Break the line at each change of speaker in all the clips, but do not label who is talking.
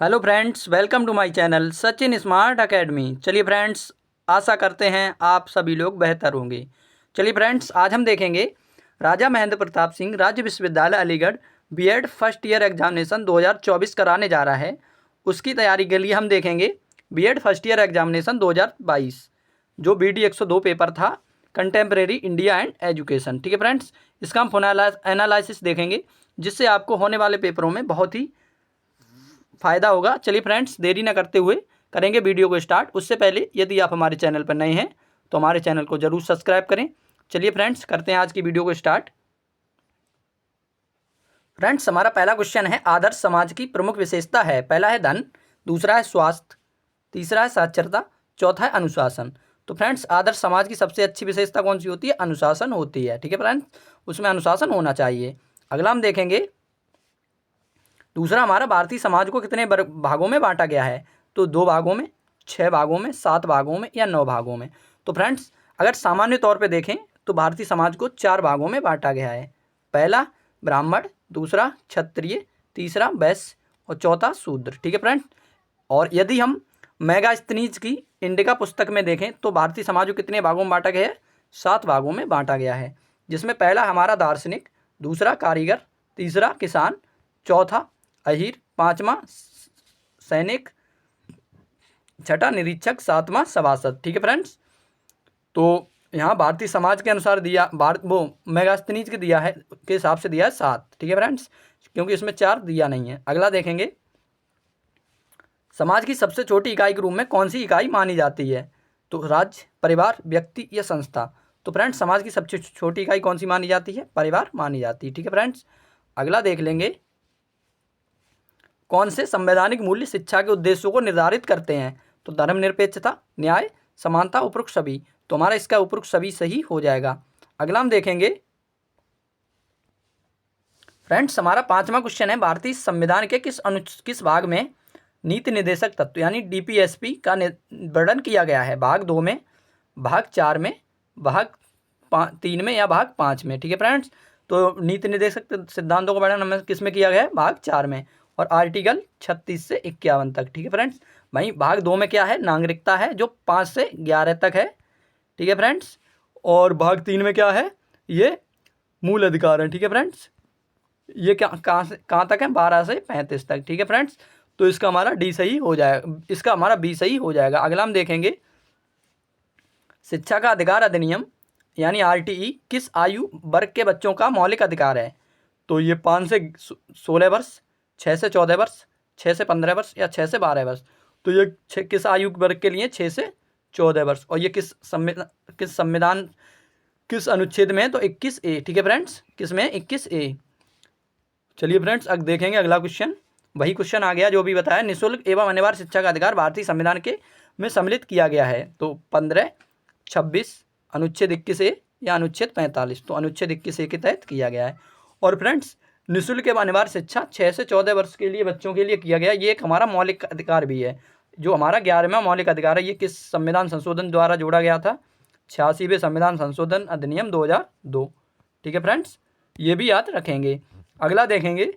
Hello friends, welcome to my channel Sachin smart academy. चलिए friends, आशा करते हैं आप सभी लोग बेहतर होंगे। चलिए फ्रेंड्स, आज हम देखेंगे राजा महेंद्र प्रताप सिंह राज्य विश्वविद्यालय Aligarh BEd first year examination 2024 कराने जा रहा है। उसकी तैयारी के लिए हम देखेंगे बीएड फर्स्ट ईयर एग्जामिनेशन 2022 जो BD 102 पेपर था, कंटेम्प्रेरी इंडिया एंड एजुकेशन। ठीक है फ्रेंड्स, इसका हम एनालिसिस देखेंगे जिससे आपको होने वाले पेपरों में बहुत ही फ़ायदा होगा। चलिए फ्रेंड्स, देरी ना करते हुए करेंगे वीडियो को स्टार्ट। उससे पहले यदि आप हमारे चैनल पर नए हैं तो हमारे चैनल को ज़रूर सब्सक्राइब करें। चलिए फ्रेंड्स, करते हैं आज की वीडियो को स्टार्ट। फ्रेंड्स, हमारा पहला क्वेश्चन है आदर्श समाज की प्रमुख विशेषता है। पहला है धन, दूसरा है स्वास्थ्य, तीसरा है साक्षरता, चौथा है अनुशासन। तो फ्रेंड्स, आदर्श समाज की सबसे अच्छी विशेषता कौन सी होती है? अनुशासन होती है। ठीक है फ्रेंड्स, उसमें अनुशासन होना चाहिए। अगला हम देखेंगे दूसरा, हमारा भारतीय समाज को कितने भागों में बांटा गया है? तो 2 भागों में, 6 भागों में, 7 भागों में या 9 भागों में। तो फ्रेंड्स, अगर सामान्य तौर पे देखें तो भारतीय समाज को 4 भागों में बांटा गया है। पहला ब्राह्मण, दूसरा क्षत्रिय, तीसरा वैश्य और चौथा शूद्र। ठीक है फ्रेंड्स, और यदि हम मेगास्थनीज की इंडिका पुस्तक में देखें तो भारतीय समाज को कितने भागों में बांटा गया है? 7 भागों में बांटा गया है, जिसमें पहला हमारा दार्शनिक, दूसरा कारीगर, तीसरा किसान, चौथा अहीर, पांचवा सैनिक, छठा निरीक्षक, सातवां सभासद। ठीक है फ्रेंड्स, तो यहाँ भारतीय समाज के अनुसार दिया, भारत वो मेगास्थनीज के दिया है के हिसाब से दिया है 7। ठीक है फ्रेंड्स, क्योंकि इसमें 4 दिया नहीं है। अगला देखेंगे, समाज की सबसे छोटी इकाई के रूप में कौन सी इकाई मानी जाती है? तो राज्य, परिवार, व्यक्ति या संस्था। तो फ्रेंड्स, समाज की सबसे छोटी इकाई कौन सी मानी जाती है? परिवार मानी जाती है। ठीक है फ्रेंड्स, अगला देख लेंगे, कौन से संवैधानिक मूल्य शिक्षा के उद्देश्यों को निर्धारित करते हैं? तो धर्मनिरपेक्षता, न्याय, समानता, उपरोक्त सभी। तो हमारा इसका उपरोक्त सभी सही हो जाएगा। अगला हम देखेंगे फ्रेंड्स, हमारा 5वां क्वेश्चन है भारतीय संविधान के किस भाग में नीति निर्देशक तत्व यानी DPSP का वर्णन किया गया है? भाग 2 में, भाग 4 में, भाग 3 में या भाग 5 में। ठीक है फ्रेंड्स, तो नीति निर्देशक सिद्धांतों का वर्णन हमें किस में किया गया है? भाग 4 में, और आर्टिकल 36 से 51 तक। ठीक है फ्रेंड्स, वहीं भाग 2 में क्या है? नागरिकता है, जो 5 से 11 तक है। ठीक है फ्रेंड्स, और भाग 3 में क्या है? ये मूल अधिकार है। ठीक है फ्रेंड्स, ये क्या कहाँ तक है? 12 से 35 तक। ठीक है फ्रेंड्स, तो इसका हमारा डी सही हो जाएगा, इसका हमारा बी सही हो जाएगा। अगला हम देखेंगे, शिक्षा का अधिकार अधिनियम यानी RTE किस आयु वर्ग के बच्चों का मौलिक अधिकार है? तो ये 5 से 16 वर्ष, 6 से 14 वर्ष, 6 से 15 वर्ष या 6 से 12 वर्ष। तो ये किस आयु वर्ग के लिए? 6 से 14 वर्ष। और ये किस संविधान किस अनुच्छेद में है? तो 21A। ठीक है फ्रेंड्स, किस में? 21A। चलिए फ्रेंड्स, अब देखेंगे अगला क्वेश्चन। वही क्वेश्चन आ गया जो भी बताया, निःशुल्क एवं अनिवार्य शिक्षा का अधिकार भारतीय संविधान के में सम्मिलित किया गया है। तो 15, 26, अनुच्छेद 21A या अनुच्छेद 45। तो अनुच्छेद 21A के तहत किया गया है। और फ्रेंड्स, निःशुल्क एवं अनिवार्य शिक्षा 6 से 14 वर्ष के लिए बच्चों के लिए किया गया। ये एक हमारा मौलिक अधिकार भी है, जो हमारा 11वां मौलिक अधिकार है। ये किस संविधान संशोधन द्वारा जोड़ा गया था? 86वें संविधान संशोधन अधिनियम 2002। ठीक है फ्रेंड्स, ये भी याद रखेंगे। अगला देखेंगे,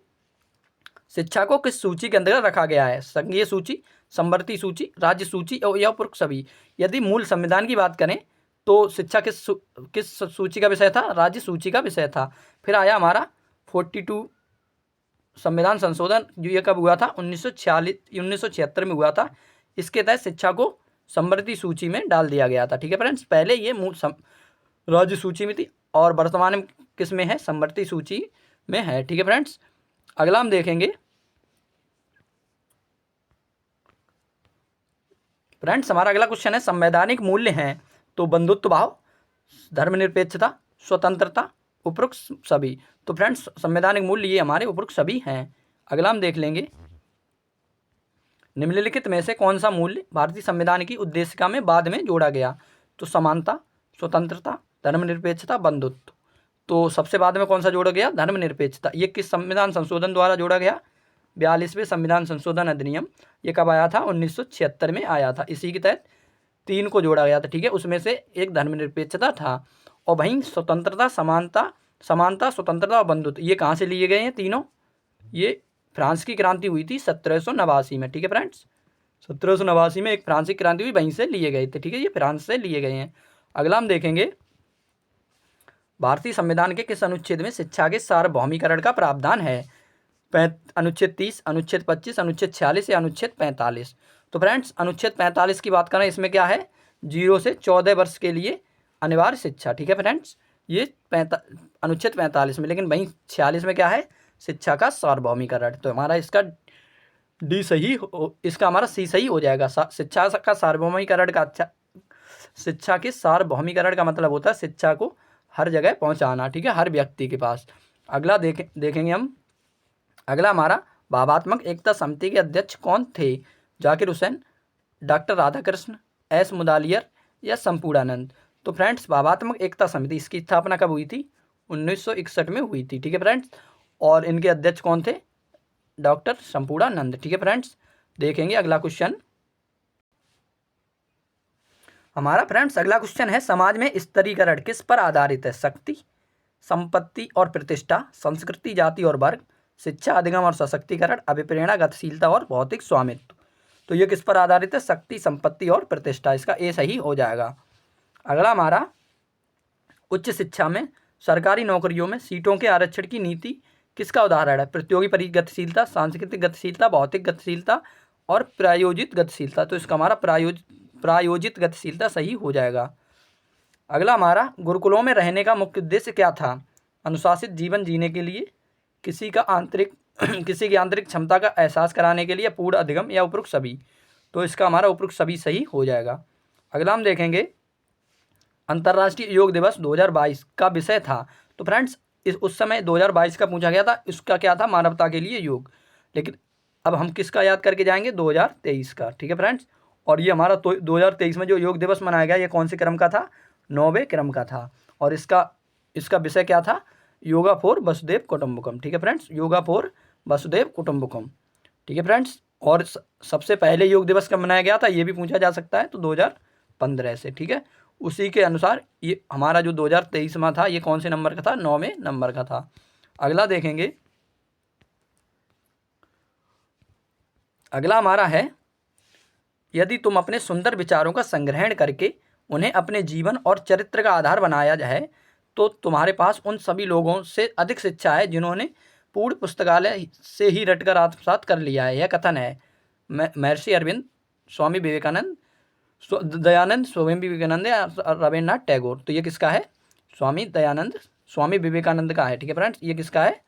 शिक्षा को किस सूची के अंतर्गत रखा गया है? संघीय सूची, समवर्ती सूची, राज्य सूची या उपरोक्त सभी। यदि मूल संविधान की बात करें तो शिक्षा किस सूची का विषय था? राज्य सूची का विषय था। फिर आया हमारा 42 संविधान संशोधन, जो ये कब हुआ था? 1976 में हुआ था। इसके तहत शिक्षा को समवर्ती सूची में डाल दिया गया था। ठीक है फ्रेंड्स, पहले ये मूल राज्य सूची में थी और वर्तमान में किस में है? समवर्ती सूची में है। ठीक है फ्रेंड्स, अगला हम देखेंगे फ्रेंड्स, हमारा अगला क्वेश्चन है संवैधानिक मूल्य हैं। तो बंधुत्व भाव, धर्मनिरपेक्षता, स्वतंत्रता, उपरोक्त सभी। तो फ्रेंड्स, संवैधानिक मूल्य ये हमारे उपरोक्त सभी हैं। अगला हम देख लेंगे, निम्नलिखित में से कौन सा मूल्य भारतीय संविधान की उद्देशिका में बाद में जोड़ा गया? तो समानता, स्वतंत्रता, धर्मनिरपेक्षता, बंधुत्व। तो सबसे बाद में कौन सा जोड़ा गया? धर्मनिरपेक्षता। ये किस संविधान संशोधन द्वारा जोड़ा गया? 42वें संविधान संशोधन अधिनियम। ये कब आया था? 1976 में आया था। इसी के तहत 3 को जोड़ा गया था। ठीक है, उसमें से एक धर्मनिरपेक्षता था। और वहीं स्वतंत्रता, समानता, स्वतंत्रता और बंधुत्व, ये कहाँ से लिए गए हैं तीनों? ये फ्रांस की क्रांति हुई थी 1789 में। ठीक है फ्रेंड्स, 1789 में एक फ्रांसीसी क्रांति हुई, वहीं से लिए गए थे। ठीक है, ये फ्रांस से लिए गए हैं। अगला हम देखेंगे, भारतीय संविधान के किस अनुच्छेद में शिक्षा के सार्वभौमिकरण का प्रावधान है? अनुच्छेद 30, अनुच्छेद 25, अनुच्छेद 46 या अनुच्छेद 45? तो फ्रेंड्स अनुच्छेद 45 की बात करें, इसमें क्या है, 0 से 14 वर्ष के लिए अनिवार्य शिक्षा। ठीक है फ्रेंड्स, ये अनुच्छेद 45 में, लेकिन वहीं 46 में क्या है, शिक्षा का सार्वभौमिकरण। तो हमारा इसका डी सही, इसका हमारा सी सही हो जाएगा। शिक्षा का सार्वभौमिकरण का शिक्षा के सार्वभौमिकरण का मतलब होता है शिक्षा को हर जगह पहुंचाना। ठीक है, हर व्यक्ति के पास। अगला देखेंगे हम, अगला हमारा भावात्मक एकता समिति के अध्यक्ष कौन थे? जाकिर हुसैन, डॉक्टर राधाकृष्ण, एस मुदालियर या संपूर्णानंद? तो फ्रेंड्स भावात्मक एकता समिति, इसकी स्थापना कब हुई थी? 1961 में हुई थी। ठीक है फ्रेंड्स, और इनके अध्यक्ष कौन थे? डॉक्टर संपूर्णानंद। ठीक है फ्रेंड्स, देखेंगे अगला क्वेश्चन हमारा। फ्रेंड्स अगला क्वेश्चन है, समाज में स्तरीकरण किस पर आधारित है? शक्ति, संपत्ति और प्रतिष्ठा, संस्कृति, जाति और वर्ग, शिक्षा, अधिगम और सशक्तिकरण, अभिप्रेरणा, गतिशीलता और भौतिक स्वामित्व? तो ये किस पर आधारित है? शक्ति, संपत्ति और प्रतिष्ठा। इसका ए सही हो जाएगा। अगला हमारा, उच्च शिक्षा में सरकारी नौकरियों में सीटों के आरक्षण की नीति किसका उदाहरण है? प्रतियोगी गतिशीलता, सांस्कृतिक गतिशीलता, भौतिक गतिशीलता और प्रायोजित गतिशीलता? तो इसका हमारा प्रायोजित गतिशीलता सही हो जाएगा। अगला हमारा, गुरुकुलों में रहने का मुख्य उद्देश्य क्या था? अनुशासित जीवन जीने के लिए, किसी की आंतरिक क्षमता का एहसास कराने के लिए, पूर्ण अधिगम या उपरोक्त सभी? तो इसका हमारा उपरोक्त सभी सही हो जाएगा। अगला हम देखेंगे, अंतर्राष्ट्रीय योग दिवस 2022 का विषय था। तो फ्रेंड्स उस समय 2022 का पूछा गया था, इसका क्या था? मानवता के लिए योग। लेकिन अब हम किसका याद करके जाएंगे? 2023 का। ठीक है फ्रेंड्स, और ये हमारा 2023 में जो योग दिवस मनाया गया, ये कौन से क्रम का था? 9वें क्रम का था। और इसका विषय क्या था? योगा फॉर वसुधैव कुटुंबकम। ठीक है फ्रेंड्स, योगा फॉर वसुधैव कुटुंबकम। ठीक है फ्रेंड्स, और सबसे पहले योग दिवस कब मनाया गया था, ये भी पूछा जा सकता है, तो 2015 से। ठीक है, उसी के अनुसार ये हमारा जो 2023 में था, ये कौन से नंबर का था? 9वें नंबर का था। अगला देखेंगे, अगला हमारा है, यदि तुम अपने सुंदर विचारों का संग्रहण करके उन्हें अपने जीवन और चरित्र का आधार बनाया जाए तो तुम्हारे पास उन सभी लोगों से अधिक शिक्षा है जिन्होंने पूर्ण पुस्तकालय से ही रटकर आत्मसात कर लिया है। यह कथन है महर्षि अरविंद, स्वामी विवेकानंद, दयानंद, स्वामी विवेकानंद या रविन्द्रनाथ टैगोर? तो ये किसका है? स्वामी विवेकानंद का है। ठीक है फ्रेंड्स, ये किसका है?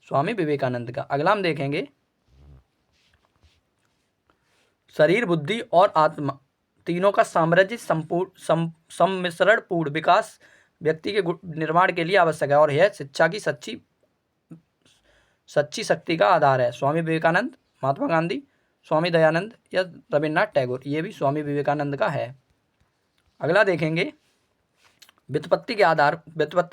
स्वामी विवेकानंद का। अगला हम देखेंगे, शरीर, बुद्धि और आत्मा तीनों का साम्राज्य सम्मिश्रण पूर्ण विकास व्यक्ति के निर्माण के लिए आवश्यक है और यह शिक्षा की सच्ची शक्ति का आधार है। स्वामी विवेकानंद, महात्मा गांधी, स्वामी दयानंद या रविन्द्रनाथ टैगोर? ये भी स्वामी विवेकानंद का है। अगला देखेंगे, व्युत्पत्ति के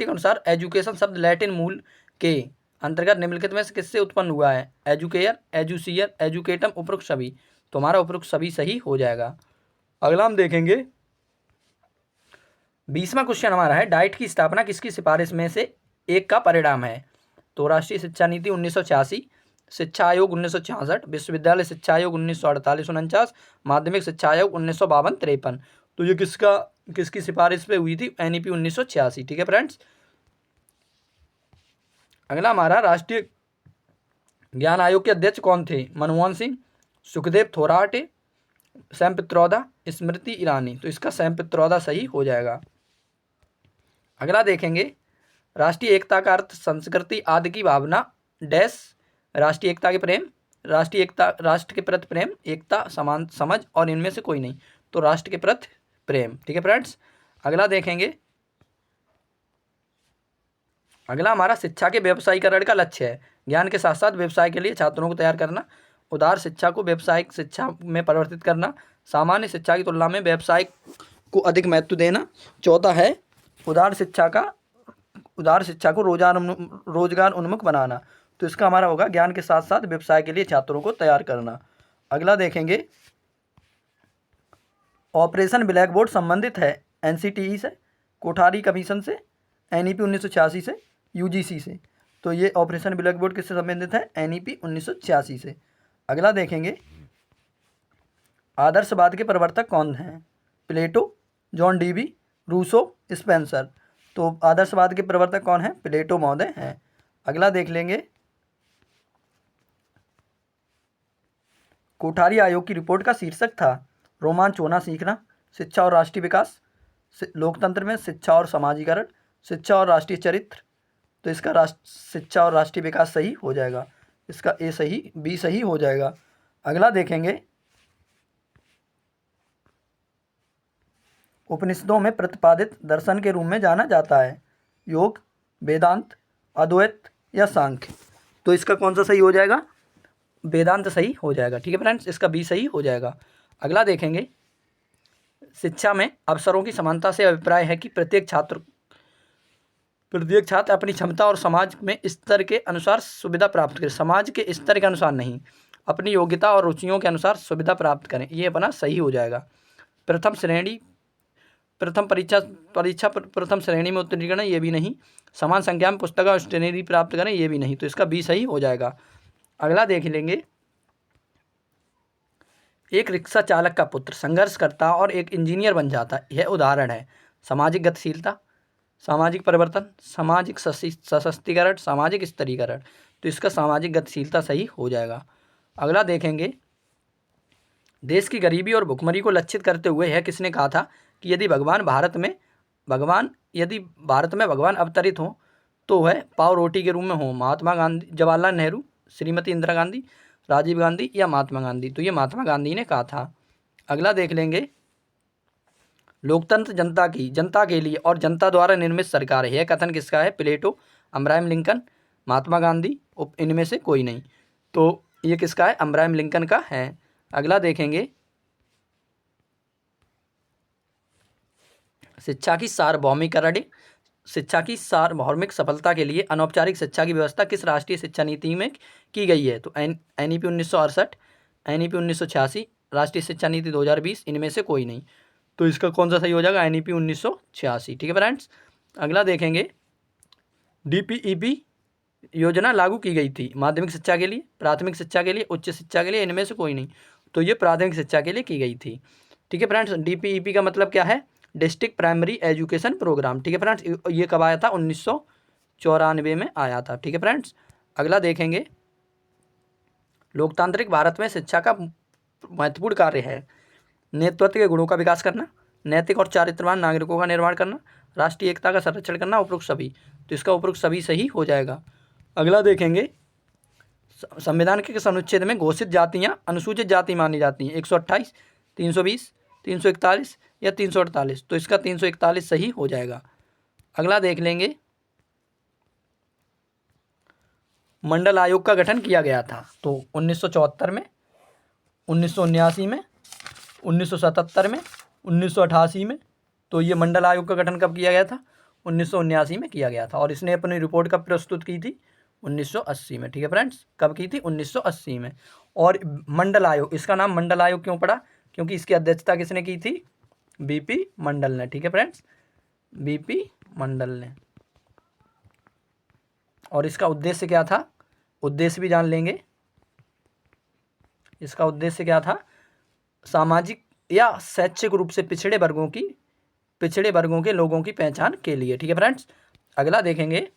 अनुसार एजुकेशन शब्द लैटिन मूल के अंतर्गत निम्नलिखित में से किससे उत्पन्न हुआ है? एजुकेयर, एजुसियर, एजुकेटम, उपरोक्त सभी? तो हमारा उपरोक्त सभी सही हो जाएगा। अगला हम देखेंगे, 20वां क्वेश्चन हमारा है, डाइट की स्थापना किसकी सिफारिश में से एक का परिणाम है? तो राष्ट्रीय शिक्षा नीति 1986, शिक्षा आयोग 1966, विश्वविद्यालय शिक्षा आयोग 1948-49, माध्यमिक शिक्षा आयोग 1952-53? तो ये किसकी सिफारिश पे हुई थी? एनईपी 1986। ठीक है फ्रेंड्स, अगला हमारा, राष्ट्रीय ज्ञान आयोग के अध्यक्ष कौन थे? मनमोहन सिंह, सुखदेव थोराटे, सैम पित्रोदा, स्मृति ईरानी? तो इसका सैम पित्रोदा सही हो जाएगा। अगला देखेंगे, राष्ट्रीय एकता का अर्थ संस्कृति आदि की भावना डैश, राष्ट्रीय एकता के प्रेम, राष्ट्रीय एकता, राष्ट्र के प्रति प्रेम, एकता, समान समझ और इनमें से कोई नहीं? तो राष्ट्र के प्रति प्रेम। ठीक है फ्रेंड्स, अगला देखेंगे, अगला हमारा, शिक्षा के व्यवसायीकरण का लक्ष्य है ज्ञान के साथ साथ व्यवसाय के लिए छात्रों को तैयार करना, उदार शिक्षा को व्यावसायिक शिक्षा में परिवर्तित करना, सामान्य शिक्षा की तुलना में व्यवसाय को अधिक महत्व देना। चौथा है उदार शिक्षा को रोजगार उन्मुख बनाना। तो इसका हमारा होगा ज्ञान के साथ साथ व्यवसाय के लिए छात्रों को तैयार करना। अगला देखेंगे, ऑपरेशन ब्लैक बोर्ड संबंधित है एनसीटीई से, कोठारी कमीशन से, एनईपी 1986 से, यूजीसी से? तो ये ऑपरेशन ब्लैक बोर्ड किससे संबंधित है? NEP 1986 से। अगला देखेंगे, आदर्शवाद के प्रवर्तक कौन हैं? प्लेटो, जॉन डीवी, रूसो, स्पेंसर। तो आदर्शवाद के प्रवर्तक कौन हैं? प्लेटो महोदय हैं। अगला देख लेंगे, कोठारी आयोग की रिपोर्ट का शीर्षक था रोमांच होना सीखना, शिक्षा और राष्ट्रीय विकास, लोकतंत्र में शिक्षा और समाजीकरण, शिक्षा और राष्ट्रीय चरित्र। तो इसका शिक्षा और राष्ट्रीय विकास सही हो जाएगा, इसका ए सही, बी सही हो जाएगा। अगला देखेंगे, उपनिषदों में प्रतिपादित दर्शन के रूप में जाना जाता है योग, वेदांत, अद्वैत या सांख्य। तो इसका कौन सा सही हो जाएगा? वेदांत सही हो जाएगा। ठीक है फ्रेंड्स, इसका बी सही हो जाएगा। अगला देखेंगे, शिक्षा में अवसरों की समानता से अभिप्राय है कि प्रत्येक छात्र अपनी क्षमता और समाज में स्तर के अनुसार सुविधा प्राप्त करे। समाज के स्तर के अनुसार नहीं, अपनी योग्यता और रुचियों के अनुसार सुविधा प्राप्त करें। ये अपना सही हो जाएगा। प्रथम श्रेणी में उत्तीर्ण करें, ये भी नहीं। समान संख्या में पुस्तक और स्टेशनरी प्राप्त करें, ये भी नहीं। तो इसका बी सही हो जाएगा। अगला देख लेंगे, एक रिक्शा चालक का पुत्र संघर्ष करता और एक इंजीनियर बन जाता। यह उदाहरण है सामाजिक गतिशीलता, सामाजिक परिवर्तन, सामाजिक सशक्तिकरण, सामाजिक स्तरीकरण। तो इसका सामाजिक गतिशीलता सही हो जाएगा। अगला देखेंगे, देश की गरीबी और भुखमरी को लक्षित करते हुए यह किसने कहा था कि यदि भारत में भगवान अवतरित हो तो वह पाव रोटी के रूप में हो? महात्मा गांधी, जवाहरलाल नेहरू, श्रीमती इंदिरा गांधी, राजीव गांधी या महात्मा गांधी। तो ये महात्मा गांधी ने कहा था। अगला देख लेंगे, लोकतंत्र जनता के लिए और जनता द्वारा निर्मित सरकार है। यह कथन किसका है? प्लेटो, अब्राहम लिंकन, महात्मा गांधी, इनमें से कोई नहीं। तो ये किसका है? अब्राहम लिंकन का है। अगला देखेंगे, शिक्षा की सार्वभौमिक सफलता के लिए अनौपचारिक शिक्षा की व्यवस्था किस राष्ट्रीय शिक्षा नीति में की गई है? तो NEP 1968, NEP 1986, राष्ट्रीय शिक्षा नीति 2020, इनमें से कोई नहीं। तो इसका कौन सा सही हो जाएगा? NEP 1986। ठीक है फ्रेंड्स। अगला देखेंगे, DPEP योजना लागू की गई थी माध्यमिक शिक्षा के लिए, प्राथमिक शिक्षा के लिए, उच्च शिक्षा के लिए, इनमें से कोई नहीं। तो ये प्राथमिक शिक्षा के लिए की गई थी। ठीक है फ्रेंड्स। DPEP का मतलब क्या है? District primary education programme. ठीक है फ्रेंड्स, ये कब आया था? 1994 में आया था। ठीक है फ्रेंड्स। अगला देखेंगे, लोकतांत्रिक भारत में शिक्षा का महत्वपूर्ण कार्य है नेतृत्व के गुणों का विकास करना, नैतिक और चारित्रवान नागरिकों का निर्माण करना, राष्ट्रीय एकता का संरक्षण करना, उपरोक्त सभी। तो इसका उपरोक्त सभी सही हो जाएगा। अगला देखेंगे, संविधान के किस अनुच्छेद में घोषित जातियाँ अनुसूचित जाति मानी जाती हैं? 128, 320, 341 या 348। तो इसका 341 सही हो जाएगा। अगला देख लेंगे, मंडल आयोग का गठन किया गया था। तो 1974 में, 1979 में, 1977 में, 1988 में। तो ये मंडल आयोग का गठन कब किया गया था? 1979 में किया गया था। और इसने अपनी रिपोर्ट कब प्रस्तुत की थी? 1980 में। ठीक है फ्रेंड्स, कब की थी? 1980 में। और मंडल आयोग, इसका नाम मंडल आयोग क्यों पड़ा? क्योंकि इसकी अध्यक्षता किसने की थी? BP मंडल ने। ठीक है फ्रेंड्स, BP मंडल ने। और इसका उद्देश्य क्या था? उद्देश्य भी जान लेंगे। इसका उद्देश्य क्या था? सामाजिक या शैक्षिक रूप से पिछड़े वर्गों के लोगों की पहचान के लिए। ठीक है फ्रेंड्स। अगला देखेंगे,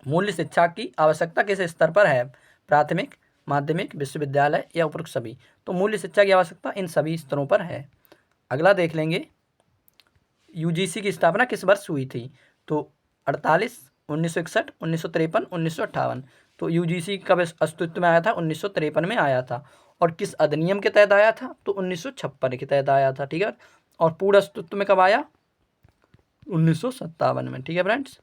मूल्य शिक्षा की आवश्यकता किस स्तर पर है? प्राथमिक, माध्यमिक, विश्वविद्यालय या उपरोक्त सभी। तो मूल्य शिक्षा की आवश्यकता इन सभी स्तरों पर है। अगला देख लेंगे, UGC की स्थापना किस वर्ष हुई थी? तो 48, 1961, 1953, 1958। तो UGC कब अस्तित्व में आया था? 1953 में आया था। और किस अधिनियम के तहत आया था? तो 1956 के तहत आया था। ठीक है। और पूर्ण अस्तित्व में कब आया? 1957 में। ठीक है फ्रेंड्स,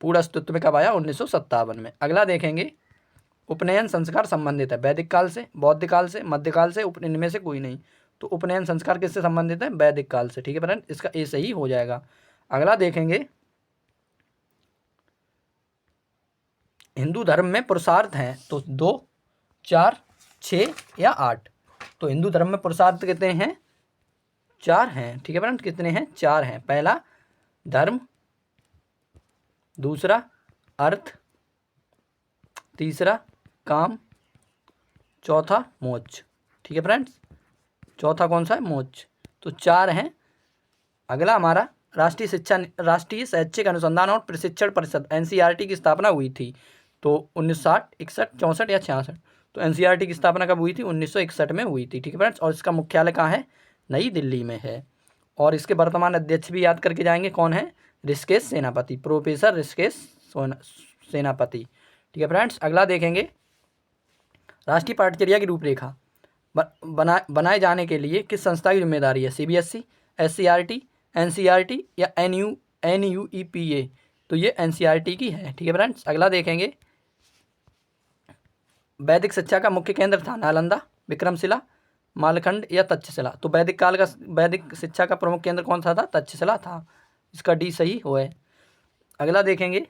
पूर्ण अस्तित्व में कब आया? 1957 में। अगला देखेंगे, उपनयन संस्कार संबंधित है वैदिक काल से, बौद्ध काल से, मध्यकाल से, इनमें से कोई नहीं। तो उपनयन संस्कार किससे संबंधित है? वैदिक काल से। ठीक है फ्रेंड्स, इसका ए सही हो जाएगा। अगला देखेंगे, हिंदू धर्म में पुरुषार्थ हैं तो 2, 4, 6 या 8। तो हिंदू धर्म में पुरुषार्थ कितने हैं? 4 हैं। ठीक है फ्रेंड्स, कितने हैं? 4 हैं। पहला धर्म, दूसरा अर्थ, तीसरा काम, चौथा मोक्ष। ठीक है फ्रेंड्स, चौथा कौन सा है? मोक्ष। तो 4 हैं। अगला हमारा राष्ट्रीय शैक्षिक अनुसंधान और प्रशिक्षण परिषद एनसीईआरटी की स्थापना हुई थी तो 1960, 61, 64 या 66। तो एनसीईआरटी की स्थापना कब हुई थी? 1961 में हुई थी। ठीक है फ्रेंड्स, और इसका मुख्यालय कहाँ है? नई दिल्ली में है। और इसके वर्तमान अध्यक्ष भी याद करके जाएंगे, कौन है? ऋषिकेश सेनापति, प्रोफेसर ऋषिकेश सेनापति। ठीक है फ्रेंड्स, अगला देखेंगे राष्ट्रीय पाठ्यचर्या की रूपरेखा बनाए जाने के लिए किस संस्था की जिम्मेदारी है? सीबीएसई, एससीईआरटी, एनसीईआरटी या एनयूईपीए? तो ये एनसीईआरटी की है। ठीक है फ्रेंड्स, अगला देखेंगे वैदिक शिक्षा का मुख्य केंद्र था नालंदा, विक्रमशिला, मालखंड या तक्षशिला? तो वैदिक शिक्षा का प्रमुख केंद्र कौन सा था? तक्षशिला था। इसका डी सही हो है। अगला देखेंगे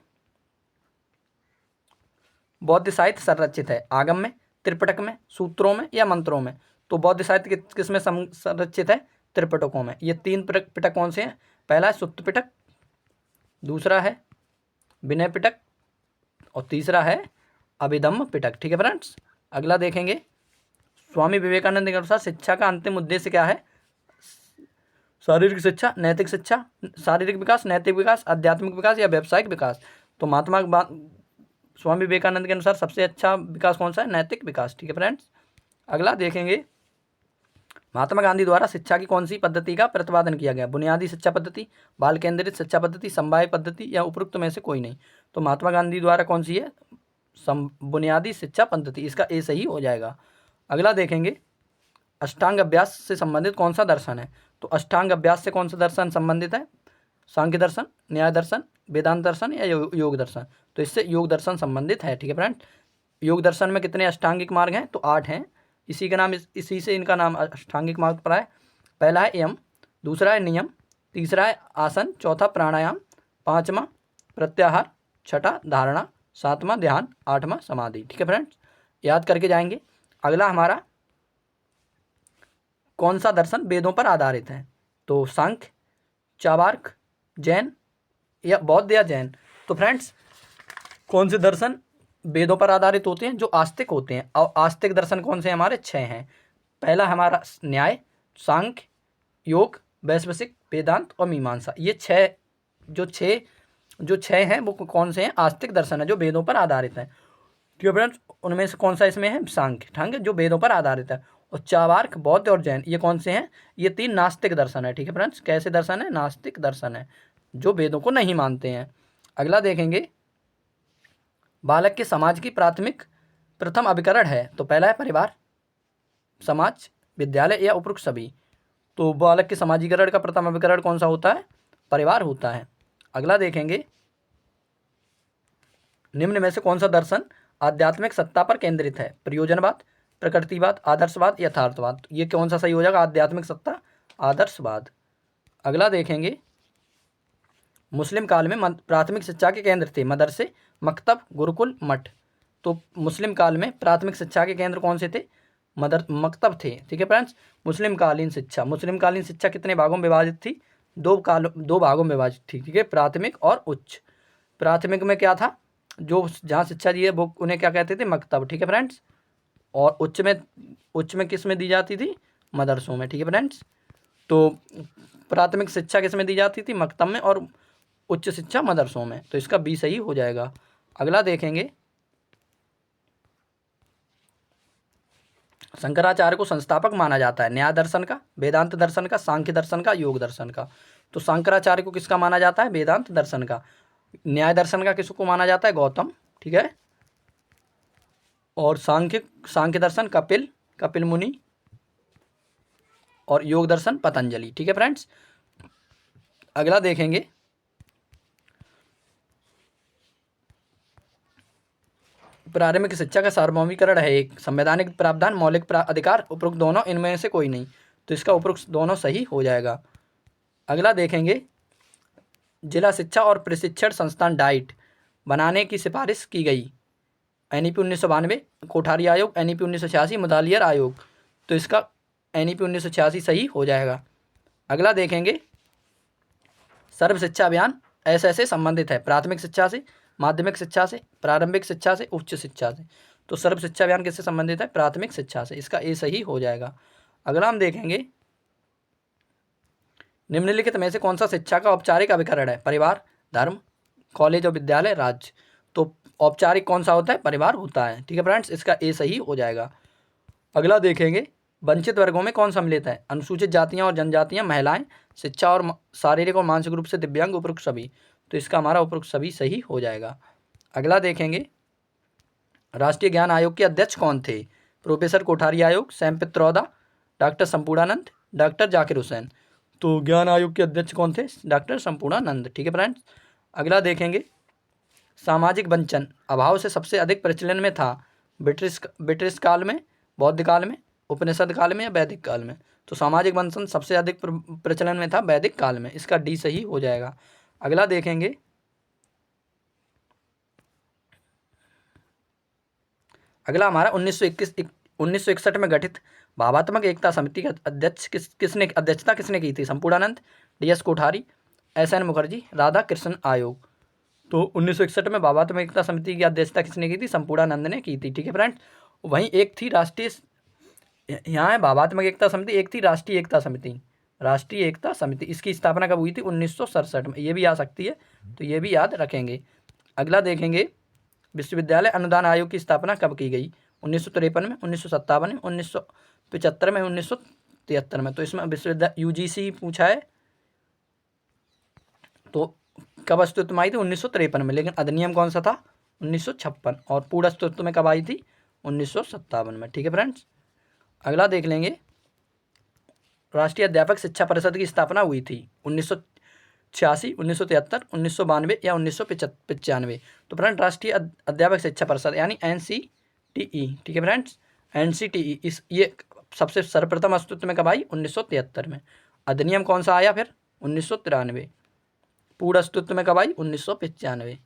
बौद्ध साहित्य संरचित है आगम में, त्रिपिटक में, सूत्रों में या मंत्रों में? तो बौद्ध साहित्य किस में संरचित है? त्रिपिटकों में। ये 3 पिटक कौन से हैं? पहला है सुत्त पिटक, दूसरा है विनय पिटक और तीसरा है अभिधम्म पिटक। ठीक है फ्रेंड्स, अगला देखेंगे स्वामी विवेकानंद के अनुसार शिक्षा का अंतिम उद्देश्य क्या है? शारीरिक शिक्षा, नैतिक शिक्षा, शारीरिक विकास, नैतिक विकास, आध्यात्मिक विकास या व्यावसायिक विकास? तो स्वामी विवेकानंद के अनुसार सबसे अच्छा विकास कौन सा है? नैतिक विकास। ठीक है फ्रेंड्स, अगला देखेंगे महात्मा गांधी द्वारा शिक्षा की कौन सी पद्धति का प्रतिपादन किया गया? बुनियादी शिक्षा पद्धति, बाल केंद्रित शिक्षा पद्धति, समवाय पद्धति या उपरोक्त में से कोई नहीं? तो महात्मा गांधी द्वारा कौन सी है? बुनियादी शिक्षा पद्धति। इसका ए सही हो जाएगा। अगला देखेंगे अष्टांग अभ्यास से संबंधित कौन सा दर्शन है? तो अष्टांग अभ्यास से कौन सा दर्शन संबंधित है? सांख्य दर्शन, न्याय दर्शन, वेदांत दर्शन या योग दर्शन? तो इससे योग दर्शन संबंधित है। ठीक है फ्रेंड, योग दर्शन में कितने अष्टांगिक मार्ग हैं? तो 8 हैं। इसी का नाम इसी से इनका नाम अष्टांगिक मार्ग पड़ा है। पहला है यम, दूसरा है नियम, तीसरा है आसन, चौथा प्राणायाम, पांचवा प्रत्याहार, छठा धारणा, सातवां ध्यान, आठवां समाधि। ठीक है फ्रेंड्स, याद करके जाएंगे। अगला हमारा कौन सा दर्शन वेदों पर आधारित है? तो सांख्य, चार्वाक, जैन या बौद्ध या जैन? तो फ्रेंड्स कौन से दर्शन वेदों पर आधारित होते हैं? जो आस्तिक होते हैं। और आस्तिक दर्शन कौन से हमारे? 6 हैं। पहला हमारा न्याय, सांख्य, योग, वैशेषिक, वेदांत और मीमांसा। ये 6 जो छः हैं वो कौन से हैं? आस्तिक दर्शन है जो वेदों पर आधारित है। ठीक है फ्रेंड्स, उनमें से कौन सा इसमें है? सांख्य, ठीक है, जो वेदों पर आधारित है। और चार्वाक, बौद्ध और जैन ये कौन से हैं? ये 3 नास्तिक दर्शन है। ठीक है फ्रेंड्स, कैसे दर्शन है? नास्तिक दर्शन है, जो वेदों को नहीं मानते हैं। अगला देखेंगे बालक के समाज की प्रथम अभिकरण है। तो पहला है परिवार, समाज, विद्यालय या उपरोक्त सभी? तो बालक के समाजीकरण का प्रथम अभिकरण कौन सा होता है? परिवार होता है। अगला देखेंगे निम्न में से कौन सा दर्शन आध्यात्मिक सत्ता पर केंद्रित है? प्रयोजनवाद, प्रकृतिवाद, आदर्शवाद, यथार्थवाद? ये कौन सा सही हो जाएगा? आध्यात्मिक सत्ता, आदर्शवाद। अगला देखेंगे मुस्लिम काल में प्राथमिक शिक्षा के केंद्र थे मदरसे, मकतब, गुरुकुल, मठ? तो मुस्लिम काल में प्राथमिक शिक्षा के केंद्र कौन से थे? मकतब थे। ठीक है फ्रेंड्स, मुस्लिम कालीन शिक्षा कितने भागों में विभाजित थी? 2 भागों में विभाजित थी। ठीक है, प्राथमिक और उच्च। प्राथमिक में क्या था? जो जहाँ शिक्षा दी है वो उन्हें क्या कहते थे? मकतब। ठीक है फ्रेंड्स, और उच्च में किस में दी जाती थी? मदरसों में। ठीक है फ्रेंड्स, तो प्राथमिक शिक्षा किस में दी जाती थी? मकतब में, और उच्च शिक्षा मदरसों में। तो इसका बी सही हो जाएगा। अगला देखेंगे शंकराचार्य को संस्थापक माना जाता है न्याय दर्शन का, वेदांत दर्शन का, सांख्य दर्शन का, योग दर्शन का? तो शंकराचार्य को किसका माना जाता है? वेदांत दर्शन का। न्याय दर्शन का किसको माना जाता है? गौतम। ठीक है, और सांख्य दर्शन कपिल मुनि, और योग दर्शन पतंजलि। ठीक है फ्रेंड्स, अगला देखेंगे प्रारंभिक शिक्षा का सार्वभौमिकरण है एक संवैधानिक प्रावधान, मौलिक अधिकार, उपरोक्त दोनों, इनमें से कोई नहीं? तो इसका उपरोक्त दोनों सही हो जाएगा। अगला देखेंगे जिला शिक्षा और प्रशिक्षण संस्थान डाइट बनाने की सिफारिश की गई। एनईपी 1992, कोठारी आयोग, एनईपी 1986, मुदालियर आयोग? तो इसका एनईपी 1986 सही हो जाएगा। अगला देखेंगे सर्व शिक्षा अभियान ऐसे संबंधित है प्राथमिक शिक्षा से, माध्यमिक शिक्षा से, प्रारंभिक शिक्षा से, उच्च शिक्षा से। तो सर्व शिक्षा अभियान किससे संबंधित है? प्राथमिक शिक्षा से। इसका ए सही हो जाएगा। अगला हम देखेंगे, निम्नलिखित में से कौन सा शिक्षा का औपचारिक अभिकरण है? परिवार, धर्म, कॉलेज और विद्यालय, राज्य। तो औपचारिक कौन सा होता है? परिवार होता है। ठीक है फ्रेंड्स, इसका ए सही हो जाएगा। अगला देखेंगे, वंचित वर्गों में कौन सम्मिलित है? अनुसूचित जातियां और जनजातियां, महिलाएं, शिक्षा और शारीरिक और मानसिक रूप से दिव्यांग, उपरोक्त सभी। तो इसका हमारा उपरोक्त सभी सही हो जाएगा। अगला देखेंगे, राष्ट्रीय ज्ञान आयोग के अध्यक्ष कौन थे? प्रोफेसर कोठारी आयोग, Sam Pitroda, doctor Sampurnanand, doctor Zakir Hussain. तो ज्ञान आयोग के अध्यक्ष कौन थे? डॉक्टर संपूर्णानंद। ठीक है फ्रेंड्स। अगला देखेंगे, सामाजिक वंचन अभाव से सबसे अधिक प्रचलन में था? ब्रिटिश काल में, बौद्ध काल में, उपनिषद काल में या वैदिक काल में? तो सामाजिक वंचन सबसे अधिक प्रचलन में था वैदिक काल में। इसका डी सही हो जाएगा। अगला देखेंगे, अगला हमारा 1961 में गठित भावात्मक एकता समिति का अध्यक्ष अध्यक्षता किसने की थी? संपूर्णानंद, डी.एस. कोठारी, एस.एन. मुखर्जी, राधा कृष्ण आयोग। तो 1961 में भावात्मक एकता समिति की अध्यक्षता किसने की थी? संपूर्णानंद ने की थी। ठीक है फ्रेंड्स। वहीं एक थी राष्ट्रीय, यहाँ है भावात्मक एकता समिति, एक थी राष्ट्रीय एकता समिति। राष्ट्रीय एकता समिति इसकी स्थापना कब हुई थी? 1967 में। ये भी आ सकती है, तो ये भी याद रखेंगे। अगला देखेंगे, विश्वविद्यालय अनुदान आयोग की स्थापना कब की गई? 1953 में, 1957 में, 1975 में, 1973 में। तो इसमें विश्वविद्यालय यूजीसी पूछा है, तो कब अस्तित्व में आई थी? 1953 में। लेकिन अधिनियम कौन सा था? 1956। और पूर्ण अस्तित्व में कब आई थी? 1957 में। ठीक है फ्रेंड्स। अगला देख लेंगे, राष्ट्रीय अध्यापक शिक्षा परिषद की स्थापना हुई थी 1986, 1973, 1992 या 1995। तो फ्रेंड राष्ट्रीय अध्यापक शिक्षा परिषद यानी NCTE। ठीक है फ्रेंड्स, NCTE ये सबसे सर्वप्रथम अस्तित्व में कब आई? 1973 में। अधिनियम कौन सा आया फिर? 1993। पूर्ण अस्तित्व में कब आई? 1995।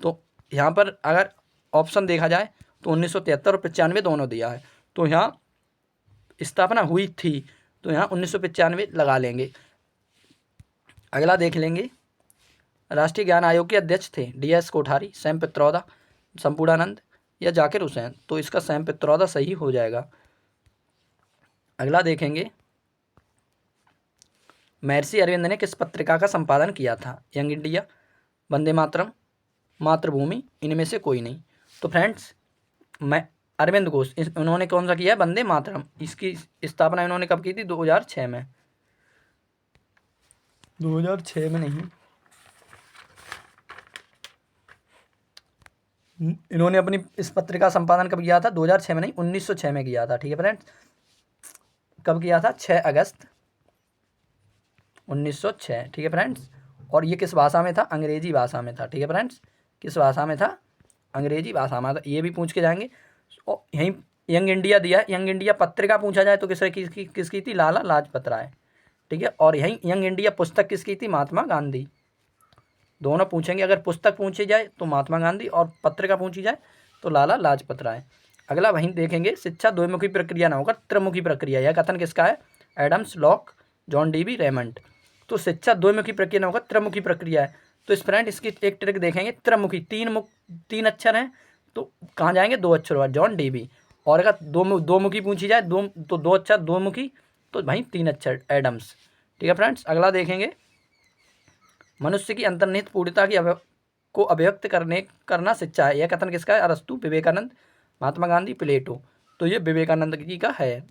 तो यहाँ पर अगर ऑप्शन देखा जाए तो 1973 और 95 दोनों दिया है, तो यहाँ स्थापना हुई थी, तो यहाँ 1995 लगा लेंगे। अगला देख लेंगे, राष्ट्रीय ज्ञान आयोग के अध्यक्ष थे डी.एस. कोठारी, सैम पित्रोदा, संपूर्णानंद या जाकिर हुसैन। तो इसका सैम पित्रोदा सही हो जाएगा। अगला देखेंगे, महर्षि अरविंद ने किस पत्रिका का संपादन किया था? यंग इंडिया, वंदे मातरम, मातृभूमि, इनमें से कोई नहीं। तो फ्रेंड्स, मैं अरविंद घोष उन्होंने कौन सा किया है? वंदे मातरम। इसकी स्थापना इन्होंने कब की थी? 2006 में। 2006 में नहीं, इन्होंने अपनी इस पत्रिका संपादन कब किया था? 2006 में नहीं, 1906 में किया था। ठीक है फ्रेंड्स। कब किया था? 6 अगस्त 1906। ठीक है फ्रेंड्स। और ये किस भाषा में था? अंग्रेजी भाषा में था। ठीक है फ्रेंड्स, किस भाषा में था? अंग्रेजी भाषा में था। ये भी पूछ के जाएंगे। और यहीं यंग इंडिया दिया है। यंग इंडिया पत्रिका पूछा जाए तो किसकी थी? लाला लाजपत राय। ठीक है। और यहीं यंग इंडिया पुस्तक किसकी थी? महात्मा गांधी। दोनों पूछेंगे, अगर पुस्तक पूछी जाए तो महात्मा गांधी और पत्रिका पूछी जाए तो लाला लाजपत राय। अगला वहीं देखेंगे, शिक्षा द्विमुखी प्रक्रिया न होकर त्रिमुखी प्रक्रिया, यह कथन किसका है? Adams, Locke, John Dewey Raymond. तो शिक्षा द्विमुखी प्रक्रिया न होकर त्रिमुखी प्रक्रिया है। तो इस फ्रेंड इसकी एक ट्रिक देखेंगे, त्रिमुखी तीन अक्षर हैं, तो कहाँ जाएंगे? 2 अक्षर हुआ जॉन डीबी। और अगर दो मुखी पूछी जाए तो 2 अक्षर, 2 मुखी तो भाई 3 अक्षर एडम्स। ठीक है फ्रेंड्स। अगला देखेंगे, मनुष्य की अंतर्निहित पूर्णता को अभिव्यक्त करना शिक्षा है, यह कथन किसका है? अरस्तु, विवेकानंद, महात्मा गांधी, प्लेटो। तो ये विवेकानंद जी का है।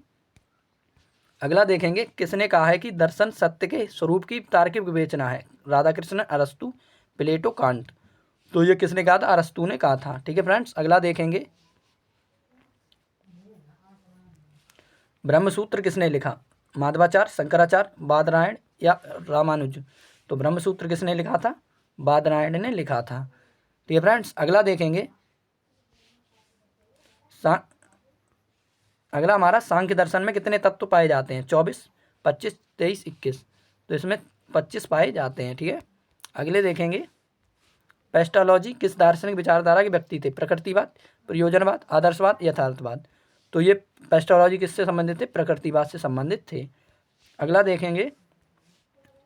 अगला देखेंगे, किसने कहा है कि दर्शन सत्य के स्वरूप की तार्किक विवेचना है? राधाकृष्ण, अरस्तु, प्लेटो, कांट। तो ये किसने कहा था? अरस्तु ने कहा था। ठीक है फ्रेंड्स। अगला देखेंगे, ब्रह्मसूत्र किसने लिखा? माधवाचार्य, शंकराचार्य, बादरायण या रामानुज। तो ब्रह्मसूत्र किसने लिखा था? बादरायण ने लिखा था। ठीक है फ्रेंड्स। अगला देखेंगे, अगला हमारा सांख्य दर्शन में कितने तत्व पाए जाते हैं? 24, 25, 23, 21। तो इसमें 25 पाए जाते हैं। ठीक है। अगले देखेंगे, पेस्टोलॉजी किस दार्शनिक विचारधारा के व्यक्ति थे? प्रकृतिवाद, प्रयोजनवाद, आदर्शवाद, यथार्थवाद। तो ये पेस्टोलॉजी किससे संबंधित थे? प्रकृतिवाद से संबंधित थे। अगला देखेंगे,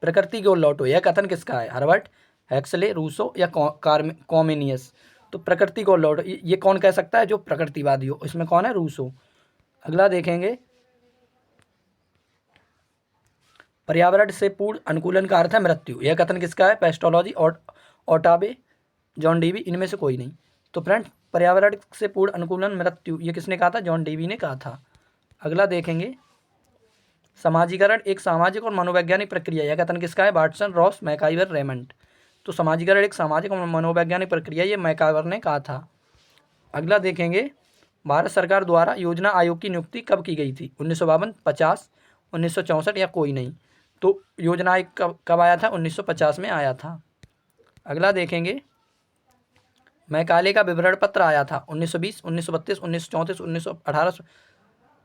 प्रकृति की ओर लौटो, यह कथन किसका है? हर्बर्ट हेक्सले, रूसो या कॉमेनियस। तो प्रकृति को लौट, ये कौन कह सकता है? जो प्रकृतिवादी हो। इसमें कौन है? रूसो। अगला देखेंगे, पर्यावरण से पूर्ण अनुकूलन का अर्थ है मृत्यु। यह कथन किसका है? पेस्टोलॉजी, ओटावे, जॉन डीवी, इनमें से कोई नहीं। तो फ्रेंड, पर्यावरण से पूर्ण अनुकूलन मृत्यु, ये किसने कहा था? जॉन डीवी ने कहा था। अगला देखेंगे, समाजीकरण एक सामाजिक और मनोवैज्ञानिक प्रक्रिया। यह कथन किसका है? Watson, Ross, MacIver, Raymond. तो समाजीकरण एक सामाजिक और मनोवैज्ञानिक प्रक्रिया, ये मैकाइवर ने कहा था। अगला देखेंगे, भारत सरकार द्वारा योजना आयोग की नियुक्ति कब की गई थी? 1952, 50, 1964 या कोई नहीं। तो योजना आयोग कब आया था? 1950 में आया था। अगला देखेंगे, मैकाले का विवरण पत्र आया था 1920, 1932, 1934, 1918।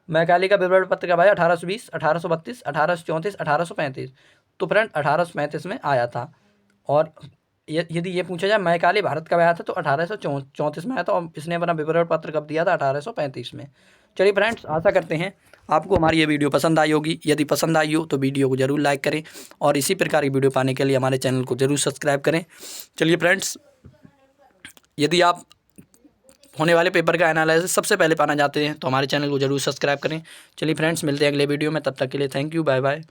मैकाले का विवरण पत्र कब आया? 1820, 1832, 1834, 1835। तो फ्रेंड 1835 में आया था। और यदि ये पूछा जाए मैकाले भारत कब आया था, तो 1834 में आया था। और इसने अपना विवरण पत्र कब दिया था? 1835 में। चलिए फ्रेंड्स, आशा करते हैं आपको हमारी ये वीडियो पसंद आई होगी। यदि पसंद आई हो तो वीडियो को जरूर लाइक करें और इसी प्रकार की वीडियो पाने के लिए हमारे चैनल को जरूर सब्सक्राइब करें। चलिए फ्रेंड्स, यदि आप होने वाले पेपर का एनालिसिस सबसे पहले पाना चाहते हैं तो हमारे चैनल को जरूर सब्सक्राइब करें। चलिए फ्रेंड्स, मिलते हैं अगले वीडियो में, तब तक के लिए थैंक यू, बाय बाय।